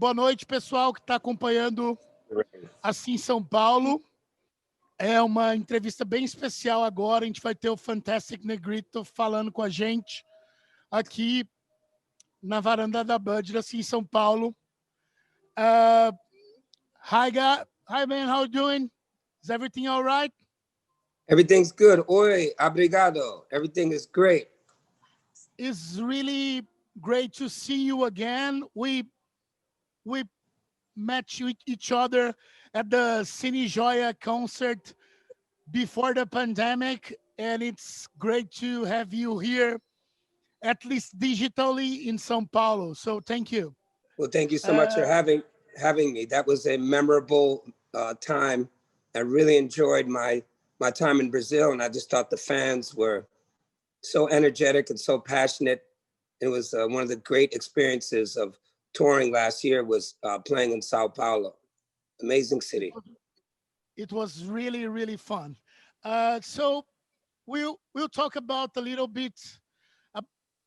Boa noite, pessoal que está acompanhando assim em São Paulo. É uma entrevista bem especial agora. A gente vai ter o Fantastic Negrito falando com a gente aqui na varanda da Budweiser, assim em São Paulo. Hi, guy. Hi, man. How you doing? Is everything all right? Everything's good. Oi, obrigado. Everything is great. It's really great to see you again. We met each other at the Cine Joia concert before the pandemic, and it's great to have you here, at least digitally, in São Paulo. So thank you. Well, thank you so much for having me. That was a memorable time. I really enjoyed my time in Brazil, and I just thought the fans were so energetic and so passionate. It was one of the great experiences of touring last year was playing in Sao Paulo. Amazing city. It was really, really fun. So we'll talk about a little bit,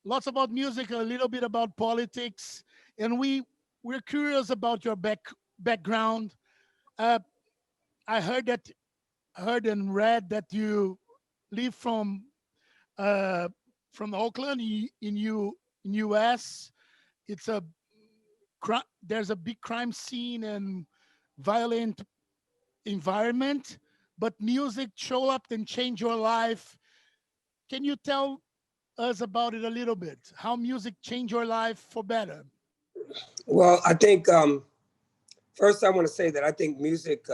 lots about music, a little bit about politics, and we're curious about your background. I heard and read that you live from Oakland in U.S. It's there's a big crime scene and violent environment, but music show up and change your life. Can you tell us about it a little bit? How music changed your life for better? Well, I think first I want to say that I think music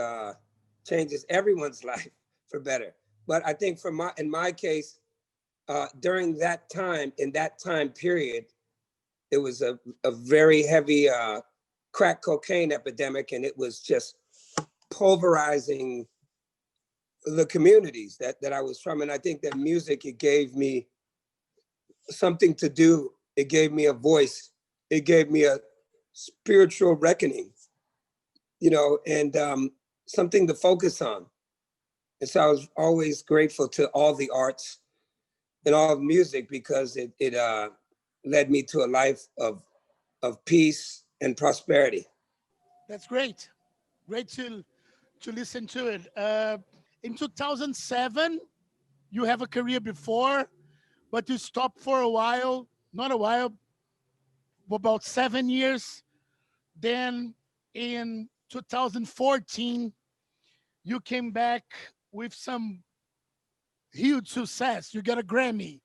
changes everyone's life for better. But I think in my case, during that time, in that time period, it was a very heavy crack cocaine epidemic, and it was just pulverizing the communities that I was from. And I think that music, it gave me something to do. It gave me a voice. It gave me a spiritual reckoning, and something to focus on. And so I was always grateful to all the arts and all of music because it led me to a life of peace and prosperity. That's great. Great to listen to it. In 2007, you have a career before, but you stopped for a while, not a while, about 7 years. Then in 2014, you came back with some huge success. You got a Grammy.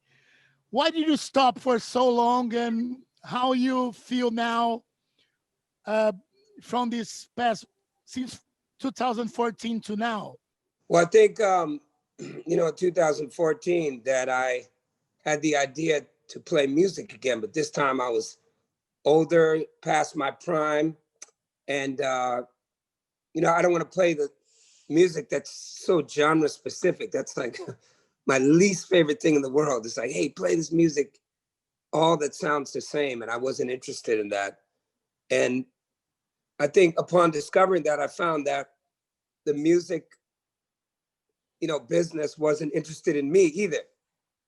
Why did you stop for so long, and how you feel now from this past, since 2014 to now? Well, I think, in 2014 that I had the idea to play music again, but this time I was older, past my prime. And, I don't want to play the music that's so genre specific. That's like my least favorite thing in the world. It's like, hey, play this music, all that sounds the same. And I wasn't interested in that. And I think upon discovering that, I found that the music, business wasn't interested in me either.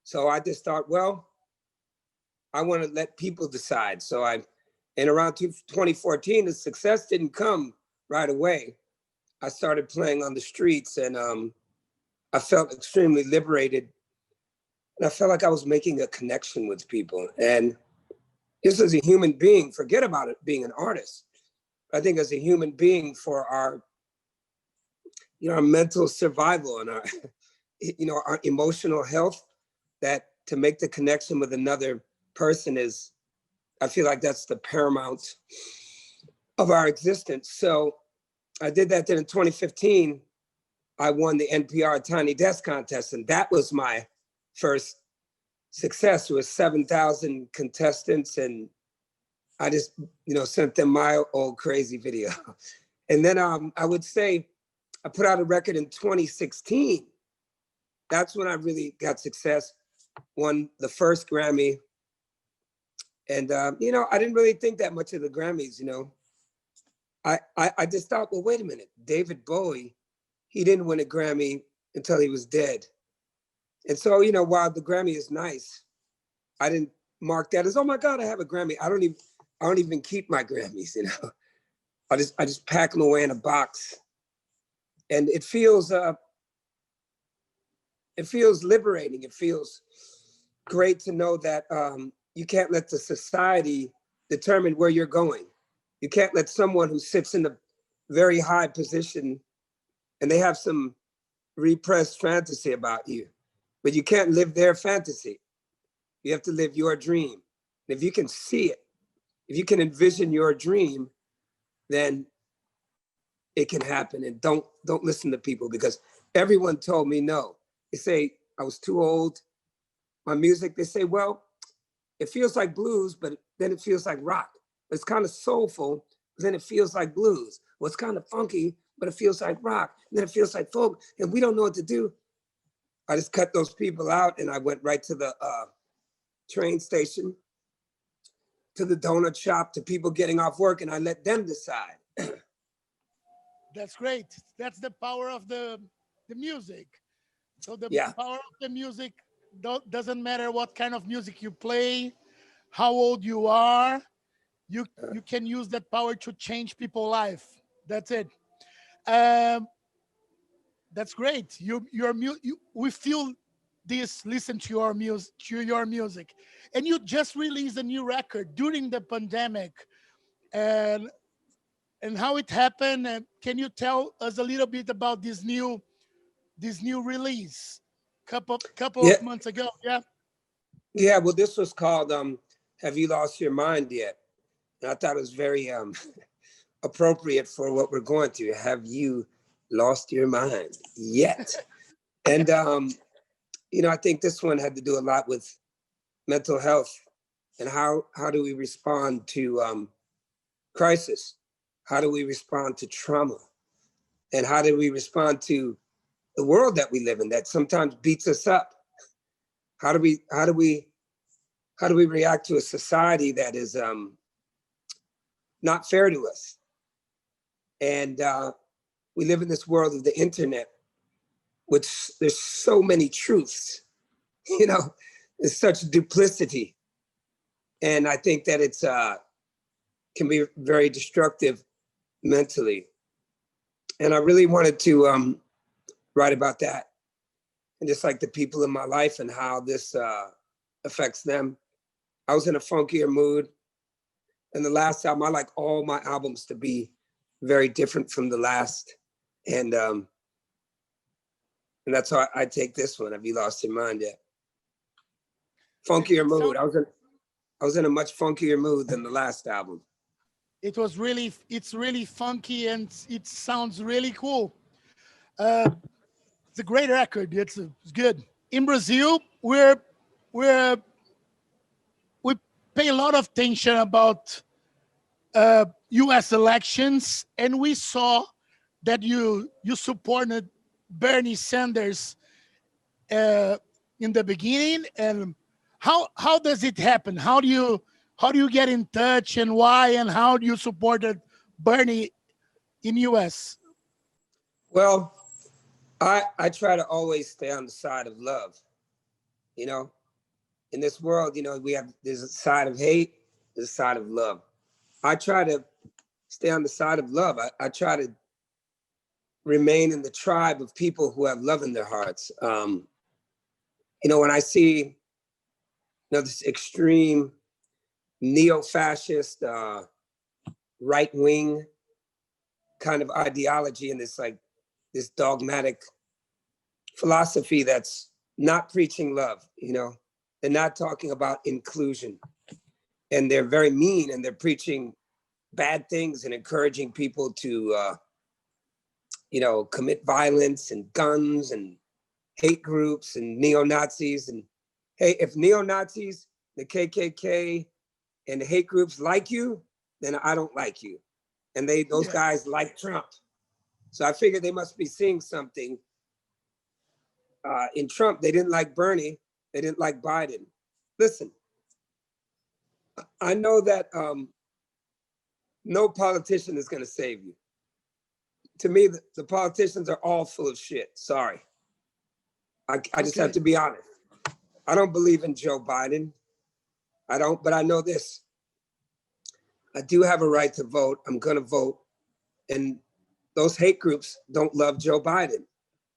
So I just thought, well, I want to let people decide. So in around 2014, the success didn't come right away. I started playing on the streets, and I felt extremely liberated. And I felt like I was making a connection with people. And just as a human being, forget about it being an artist. I think as a human being, for our mental survival and our, our emotional health, that to make the connection with another person is, I feel like that's the paramount of our existence. So I did that. Then in 2015, I won the NPR Tiny Desk Contest, and that was my first success. It was 7,000 contestants, and I just, sent them my old crazy video. And then I would say I put out a record in 2016. That's when I really got success, won the first Grammy. And, I didn't really think that much of the Grammys, I just thought, well, wait a minute, David Bowie, he didn't win a Grammy until he was dead. And so, while the Grammy is nice, I didn't mark that as, oh my God, I have a Grammy. I don't even keep my Grammys, I just pack them away in a box, and it feels liberating. It feels great to know that you can't let the society determine where you're going. You can't let someone who sits in a very high position and they have some repressed fantasy about you, but you can't live their fantasy. You have to live your dream. And if you can see it, if you can envision your dream, then it can happen. And don't listen to people, because everyone told me no. They say I was too old. My music, they say, well, it feels like blues, but then it feels like rock. It's kind of soulful, but then it feels like blues. Well, it's kind of funky, but it feels like rock. And then it feels like folk, and we don't know what to do. I just cut those people out, and I went right to the train station, to the donut shop, to people getting off work, and I let them decide. That's great. That's the power of the music. So the Yeah. power of the music doesn't matter what kind of music you play, how old you are. You can use that power to change people's life. That's it. Um, that's great. We feel this. Listen to your music, and you just released a new record during the pandemic, and how it happened. And can you tell us a little bit about this new release? Couple Yeah. of months ago. Yeah. Yeah. Well, this was called Have You Lost Your Mind Yet? And I thought it was very appropriate for what we're going through. Have you lost your mind yet? And I think this one had to do a lot with mental health and how do we respond to crisis? How do we respond to trauma? And how do we respond to the world that we live in that sometimes beats us up? How do we react to a society that is not fair to us? And we live in this world of the internet, which there's so many truths, there's such duplicity. And I think that it's can be very destructive mentally. And I really wanted to write about that, and just like the people in my life and how this affects them. I was in a funkier mood. And the last album, I like all my albums to be very different from the last. And that's how I take this one. Have you lost your mind yet? Funkier mood. I was in a much funkier mood than the last album. It's really funky, and it sounds really cool. It's a great record. It's good. In Brazil, we're we pay a lot of attention about U.S. elections, and we saw that you supported Bernie Sanders in the beginning. And how does it happen? How do you get in touch, and why, and how do you supported Bernie in U.S.? Well, I try to always stay on the side of love. In this world, there's a side of hate, there's a side of love. I try to stay on the side of love. I try to remain in the tribe of people who have love in their hearts. When I see, this extreme neo-fascist, right-wing kind of ideology, and this dogmatic philosophy that's not preaching love, they're not talking about inclusion, and they're very mean, and they're preaching bad things and encouraging people to, commit violence and guns and hate groups and neo-Nazis. And hey, if neo-Nazis, the KKK, and the hate groups like you, then I don't like you. And those guys like Trump. So I figured they must be seeing something in Trump. They didn't like Bernie. They didn't like Biden. Listen, I know that no politician is going to save you. To me, the politicians are all full of shit. Sorry. I just have to be honest. I don't believe in Joe Biden. I don't, but I know this. I do have a right to vote. I'm going to vote. And those hate groups don't love Joe Biden.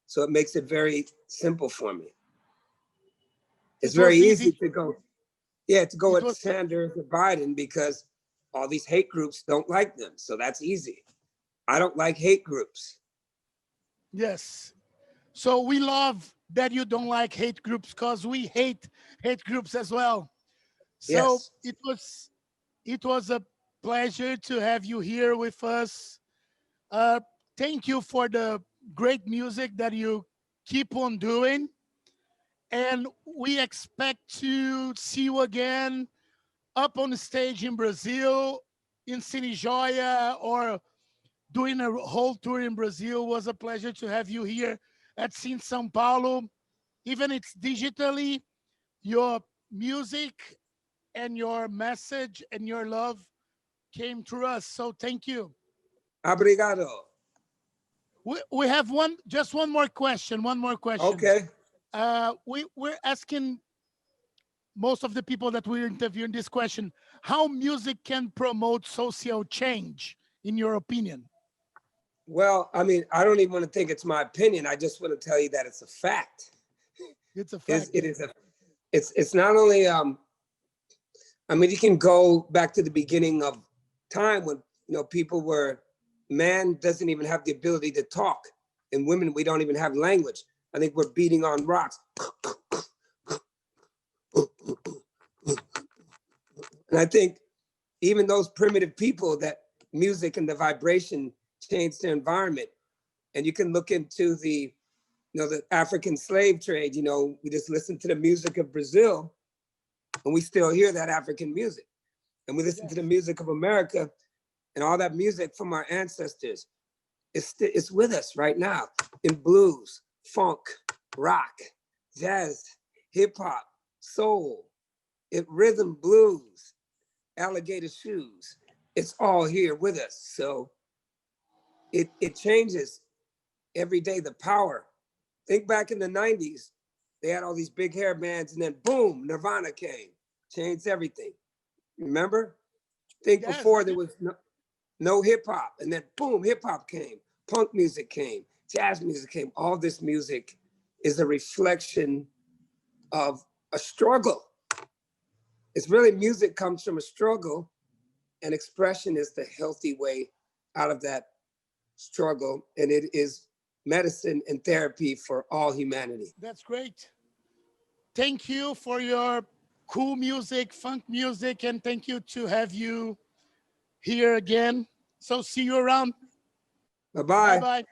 So it makes it very simple for me. It's It very was easy easy. to go, yeah, to go It with was, Sanders or Biden because all these hate groups don't like them. So that's easy. I don't like hate groups. yes. So we love that you don't like hate groups because we hate groups as well. So Yes. it was a pleasure to have you here with us. Uh, Thank you for the great music that you keep on doing, and we expect to see you again up on the stage in Brazil, in Cine Joia, or doing a whole tour in Brazil. It was a pleasure to have you here at Cine São Paulo. Even it's digitally, your music and your message and your love came through us. So thank you. Obrigado. We have just one more question. One more question. Okay. We're asking most of the people that we're interviewing this question: how music can promote social change, in your opinion? Well, I mean, I don't even want to think it's my opinion. I just want to tell you that it's a fact. It's a Is fact. it is a it's not only I mean, you can go back to the beginning of time when people were man doesn't even have the ability to talk, and women we don't even have language. I think we're beating on rocks. And I think even those primitive people that music and the vibration changed their environment. And you can look into the African slave trade. We just listen to the music of Brazil and we still hear that African music. And we listen to the Yes. music of America and all that music from our ancestors. It's with us right now in blues, funk, rock, jazz, hip hop, soul, rhythm, blues, alligator shoes. It's all here with us. So it changes every day, the power. Think back in the 90s, they had all these big hair bands, and then boom, Nirvana came, changed everything. Remember? Think Yes, I before there do. was no hip hop, and then boom, hip hop came, punk music came, jazz music came. All this music is a reflection of a struggle. It's really music comes from a struggle, and expression is the healthy way out of that struggle, and it is medicine and therapy for all humanity. That's great. Thank you for your cool music, funk music, and thank you to have you here again. So see you around. Bye Bye bye. bye.